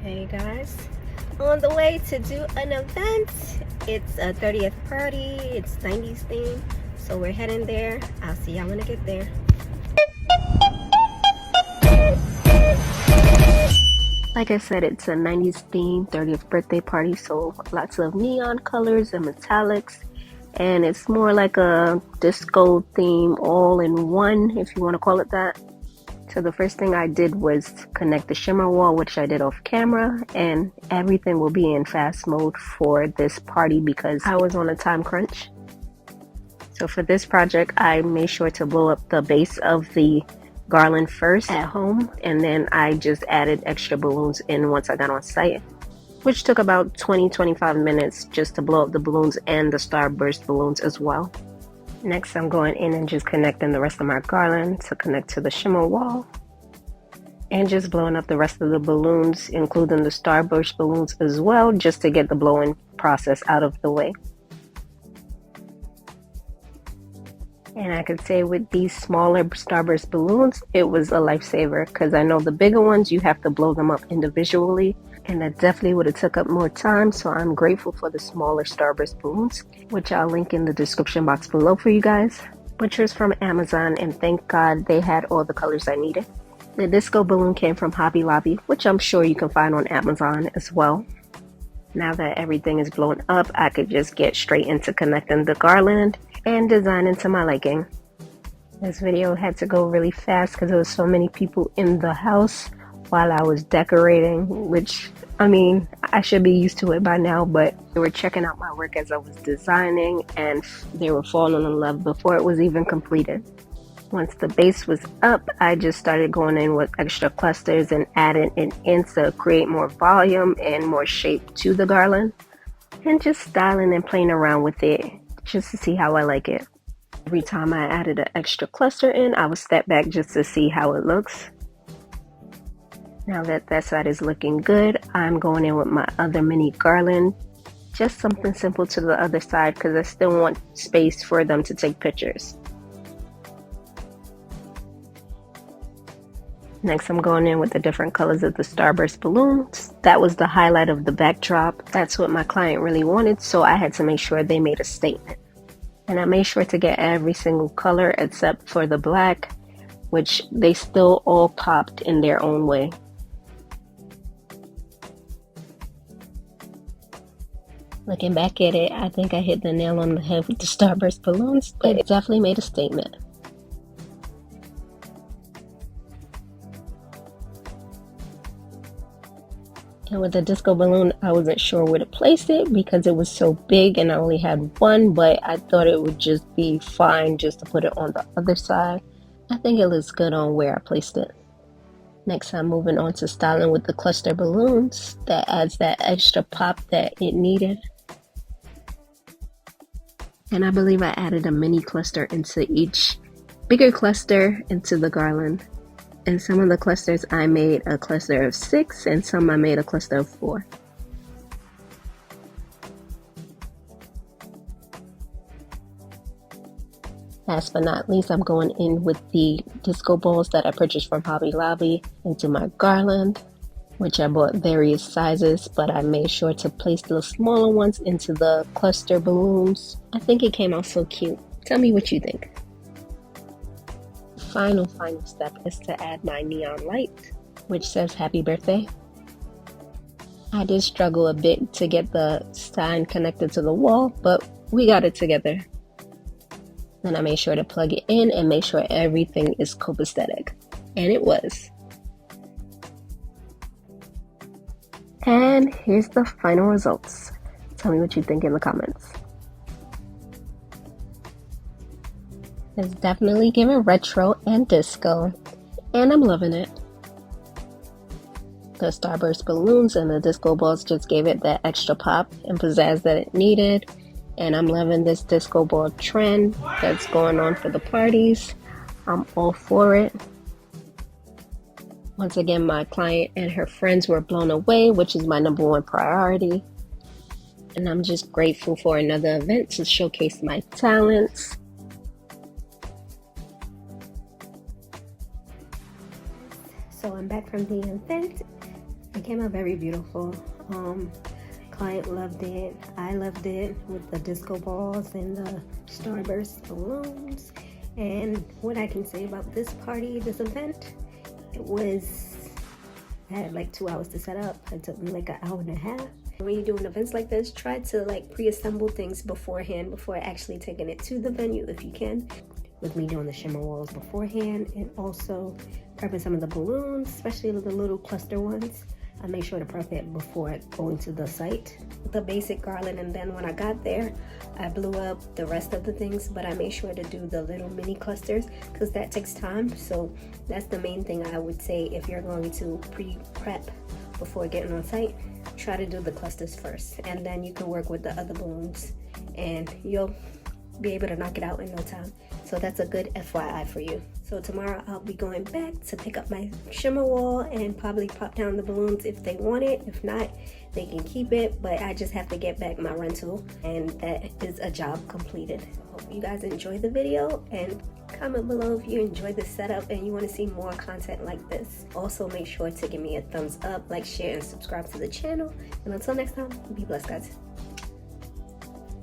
Hey guys, on the way to do an event. It's a 30th party, it's 90s theme, so we're heading there. I'll see y'all when I get there. Like I said, it's a 90s theme 30th birthday party, so lots of neon colors and metallics, and it's more like a disco theme all in one, if you want to call it that. So the first thing I did was connect the shimmer wall, which I did off camera, and everything will be in fast mode for this party because I was on a time crunch. So for this project, I made sure to blow up the base of the garland first at home, and then I just added extra balloons in once I got on site, which took about 20-25 minutes just to blow up the balloons and the starburst balloons as well. Next, I'm going in and just connecting the rest of my garland to connect to the shimmer wall, and just blowing up the rest of the balloons, including the starburst balloons as well, just to get the blowing process out of the way. And I could say with these smaller starburst balloons, it was a lifesaver, because I know the bigger ones, you have to blow them up individually, and that definitely would have took up more time. So I'm grateful for the smaller starburst balloons, which I'll link in the description box below for you guys, which was from Amazon, and thank God they had all the colors I needed. The disco balloon came from Hobby Lobby, which I'm sure you can find on Amazon as well. Now that everything is blown up, I could just get straight into connecting the garland and designing to my liking. This video had to go really fast because there was so many people in the house while I was decorating, which, I mean, I should be used to it by now, but they were checking out my work as I was designing, and they were falling in love before it was even completed. Once the base was up, I just started going in with extra clusters and adding it in to create more volume and more shape to the garland, and just styling and playing around with it just to see how I like it. Every time I added an extra cluster in, I would step back just to see how it looks. Now that that side is looking good, I'm going in with my other mini garland, just something simple to the other side because I still want space for them to take pictures. Next, I'm going in with the different colors of the starburst balloons. That was the highlight of the backdrop. That's what my client really wanted, so I had to make sure they made a statement. And I made sure to get every single color except for the black, which they still all popped in their own way. Looking back at it, I think I hit the nail on the head with the starburst balloons. It definitely made a statement. And with the disco balloon, I wasn't sure where to place it because it was so big and I only had one, but I thought it would just be fine just to put it on the other side. I think it looks good on where I placed it. Next, I'm moving on to styling with the cluster balloons. That adds that extra pop that it needed. And I believe I added a mini cluster into each bigger cluster into the garland. And some of the clusters I made a cluster of 6, and some I made a cluster of 4. Last but not least, I'm going in with the disco balls that I purchased from Hobby Lobby into my garland, which I bought various sizes, but I made sure to place the smaller ones into the cluster balloons. I think it came out so cute. Tell me what you think. Final step is to add my neon light, which says happy birthday. I did struggle a bit to get the sign connected to the wall, but we got it together. Then I made sure to plug it in and make sure everything is copacetic, and it was. And here's the final results. Tell me what you think in the comments. It's definitely giving retro and disco, and I'm loving it. The starburst balloons and the disco balls just gave it that extra pop and pizzazz that it needed, and I'm loving this disco ball trend that's going on for the parties. I'm all for it. Once again, my client and her friends were blown away, which is my #1 priority, and I'm just grateful for another event to showcase my talents. So I'm back from the event. came out very beautiful. Client loved it. I loved it with the disco balls and the starburst balloons. And what I can say about this party, this event, I had like 2 hours to set up. It took me like an hour and a half. When you're doing events like this, try to like pre-assemble things beforehand before actually taking it to the venue if you can. With me doing the shimmer walls beforehand and also prepping some of the balloons, especially the little cluster ones. I made sure to prep it before going to the site. The basic garland, and then when I got there, I blew up the rest of the things, but I made sure to do the little mini clusters because that takes time. So that's the main thing I would say if you're going to pre-prep before getting on site. Try to do the clusters first, and then you can work with the other balloons and you'll be able to knock it out in no time. So that's a good FYI for you. So tomorrow I'll be going back to pick up my shimmer wall and probably pop down the balloons if they want it. If not, they can keep it, but I just have to get back my rental, and that is a job completed. Hope you guys enjoyed the video, and comment below if you enjoyed this setup and you want to see more content like this. Also make sure to give me a thumbs up, like, share, and subscribe to the channel. And until next time, be blessed, guys.